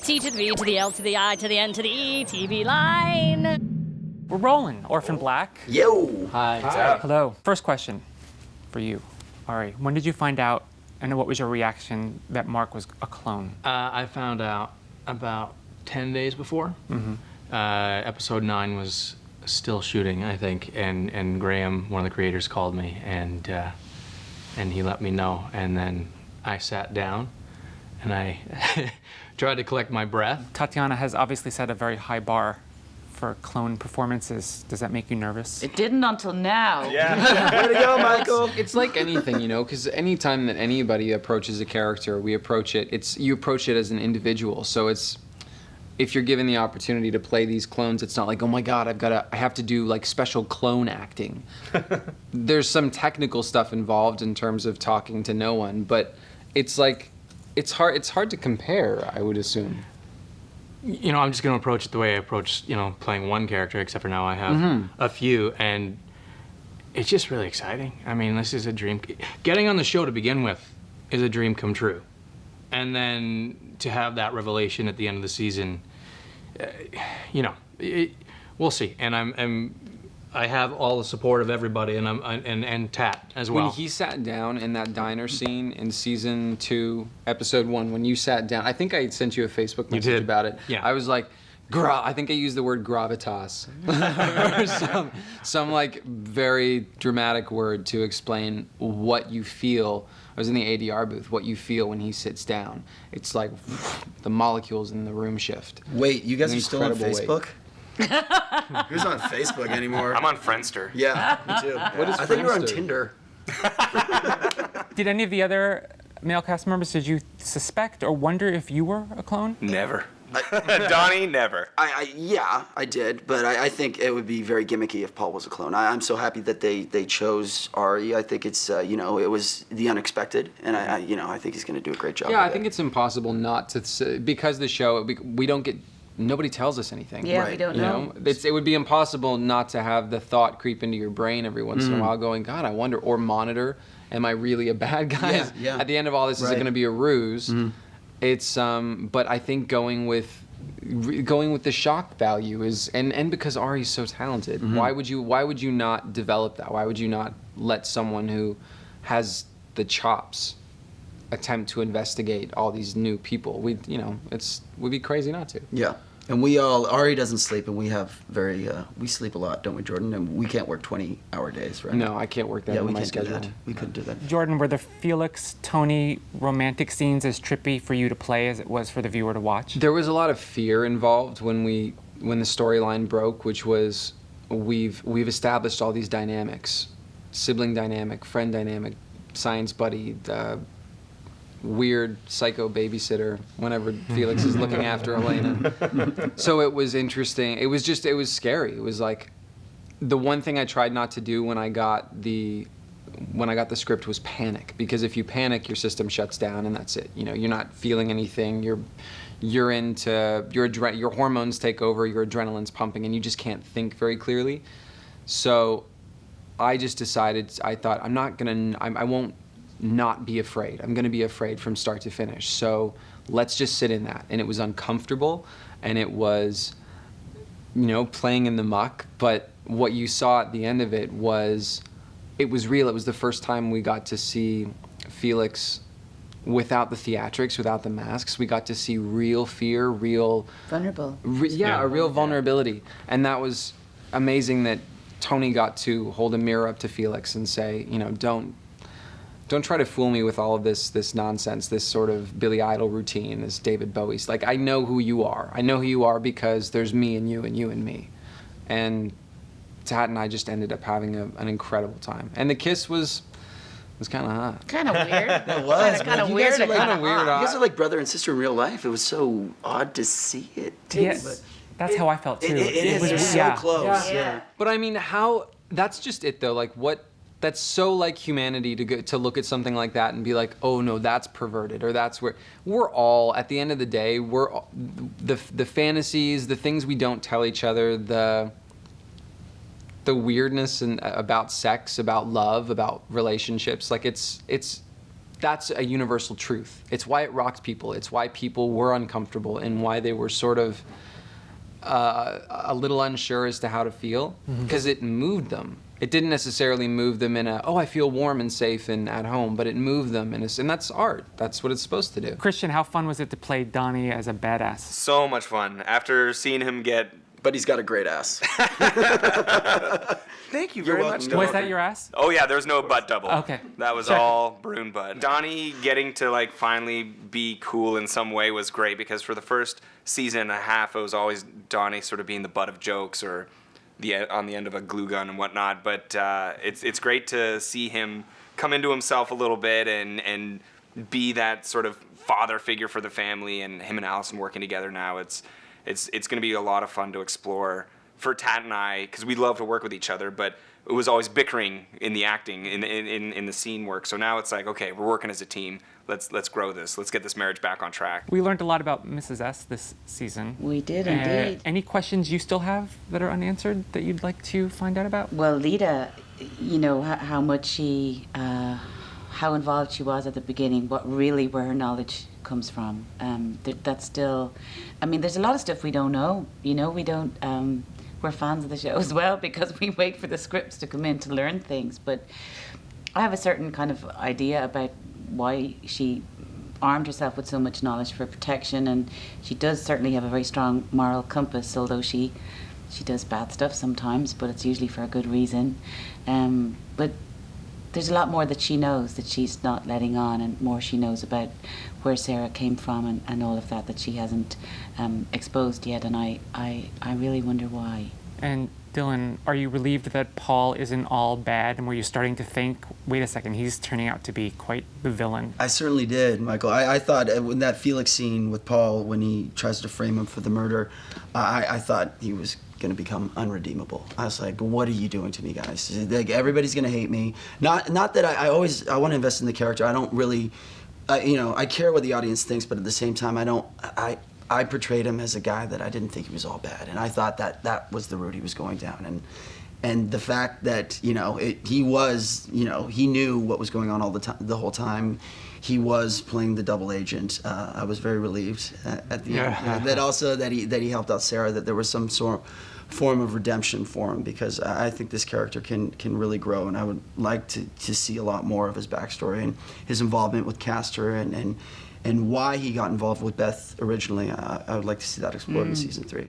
T to the V to the L to the I to the N to the E, TVLine. We're rolling. Orphan Black. Yo! Hi. Hello. First question for you, Ari. When did you find out, and what was your reaction that Mark was a clone? I found out about 10 days before. Episode 9 was still shooting, I think, and Graham, one of the creators, called me, and he let me know. And then I sat down, and I tried to collect my breath. Tatiana has obviously set a very high bar for clone performances. Does that make you nervous? It didn't until now. Yeah. Way to go, Michael! It's like anything, you know, because anytime that anybody approaches a character, you approach it as an individual. So it's, if you're given the opportunity to play these clones, it's not like, oh my God, I have to do like special clone acting. There's some technical stuff involved in terms of talking to no one, but it's like, it's hard to compare, I would assume. You know, I'm just going to approach it the way I approach, playing one character, except for now I have a few, and it's just really exciting. I mean, this is a dream. Getting on the show to begin with is a dream come true. And then to have that revelation at the end of the season, we'll see. And I have all the support of everybody, and Tat as well. When he sat down in that diner scene in season 2, episode 1, when you sat down, I think I sent you a Facebook message about it. Yeah. I was like, I think I used the word gravitas, or some like very dramatic word to explain what you feel. I was in the ADR booth. What you feel when he sits down. It's like the molecules in the room shift. Wait, you guys An are still on incredible weight. Facebook? Who's on Facebook anymore? I'm on Friendster. Yeah, me too. What is I thought you were on Friendster? Tinder. Did any of the other male cast members, did you suspect or wonder if you were a clone? Never. Donnie, never. Yeah, I did, but I think it would be very gimmicky if Paul was a clone. I'm so happy that they chose Ari. I think it's, it was the unexpected, and I think he's going to do a great job. Yeah, with I think it. it's impossible not to, because the show, we don't get, nobody tells us anything. Yeah, Right. we don't You know. know, it would be impossible not to have the thought creep into your brain every once in a while going, God, I wonder, or monitor, am I really a bad guy? Yeah. At the end of all this, is it Right. going to be a ruse? It's, but I think going with the shock value is, and because Ari's so talented, why would you not develop that? Why would you not let someone who has the chops attempt to investigate all these new people? We'd be crazy not to. Yeah. And Ari doesn't sleep, and we have we sleep a lot, don't we, Jordan? And we can't work 20-hour days, right? No, I can't work that Yeah, in we my can't do schedule. that. We couldn't do that. Jordan, were the Felix, Tony romantic scenes as trippy for you to play as it was for the viewer to watch? There was a lot of fear involved when the storyline broke, which was we've established all these dynamics, sibling dynamic, friend dynamic, science buddy, weird psycho babysitter whenever Felix is looking after Elena. So it was interesting. It was scary. It was like, the one thing I tried not to do when I got the script was panic, because if you panic, your system shuts down and that's it. You're not feeling anything. Your hormones take over, your adrenaline's pumping, and you just can't think very clearly. So I just decided, I thought, I won't not be afraid. I'm going to be afraid from start to finish. So let's just sit in that. And it was uncomfortable, and it was, playing in the muck. But what you saw at the end of it was real. It was the first time we got to see Felix without the theatrics, without the masks. We got to see real fear, real... Vulnerable. A real vulnerability. And that was amazing that Tony got to hold a mirror up to Felix and say, don't try to fool me with all of this nonsense, this sort of Billy Idol routine, this David Bowie. Like, I know who you are. I know who you are because there's me and you and me. And Tat and I just ended up having an incredible time. And the kiss was kind of hot. Kind of weird. It was. Kind of You weird. guys are like, Kinda weird. You guys are like brother and sister in real life. It was so odd to see it. Too, Yes, but that's how I felt too. it is. was They're so yeah. close. Yeah. But I mean, that's just it though. Like, that's so like humanity to look at something like that and be like, oh no, that's perverted, or that's where we're all, at the end of the day, the fantasies, the things we don't tell each other, the weirdness and about sex, about love, about relationships. Like it's that's a universal truth. It's why it rocked people. It's why people were uncomfortable and why they were sort of a little unsure as to how to feel, because it moved them. It didn't necessarily move them in a, oh, I feel warm and safe and at home, but it moved them in a, and that's art. That's what it's supposed to do. Kristian, how fun was it to play Donnie as a badass? So much fun. After seeing him get... But he's got a great ass. Thank you very much, Doyle. Was that your ass? Oh yeah, there's no butt double. Okay. That was Check. all Bruun butt. Donnie getting to like finally be cool in some way was great, because for the first season and a half it was always Donnie sort of being the butt of jokes or on the end of a glue gun and whatnot. But it's great to see him come into himself a little bit and be that sort of father figure for the family, and him and Allison working together now. It's going to be a lot of fun to explore for Tat and I, because we love to work with each other, but it was always bickering in the acting, in the scene work. So now it's like, okay, we're working as a team. Let's grow this. Let's get this marriage back on track. We learned a lot about Mrs. S this season. We did indeed. Any questions you still have that are unanswered that you'd like to find out about? Well, Lita, you know, how much she, how involved she was at the beginning, where her knowledge comes from. That's still, I mean, there's a lot of stuff we don't know. You know, we don't, we're fans of the show as well, because we wait for the scripts to come in to learn things. But I have a certain kind of idea about why she armed herself with so much knowledge for protection, and she does certainly have a very strong moral compass, although she does bad stuff sometimes, but it's usually for a good reason. But there's a lot more that she knows that she's not letting on, and more she knows about where Sarah came from and all of that she hasn't exposed yet, and I really wonder why. And Dylan, are you relieved that Paul isn't all bad, and were you starting to think, wait a second, he's turning out to be quite the villain? I certainly did, Michael. I thought when that Felix scene with Paul, when he tries to frame him for the murder, I thought he was going to become unredeemable. I was like, what are you doing to me, guys? Like, everybody's going to hate me. Not that I want to invest in the character. I don't really, I care what the audience thinks, but at the same time, I portrayed him as a guy that I didn't think he was all bad, and I thought that was the route he was going down, and the fact that he was, he knew what was going on all the whole time. He was playing the double agent. I was very relieved at the end. That also that he helped out Sarah. That there was some form of redemption for him, because I think this character can really grow, and I would like to see a lot more of his backstory and his involvement with Castor and why he got involved with Beth originally. I would like to see that explored in season 3.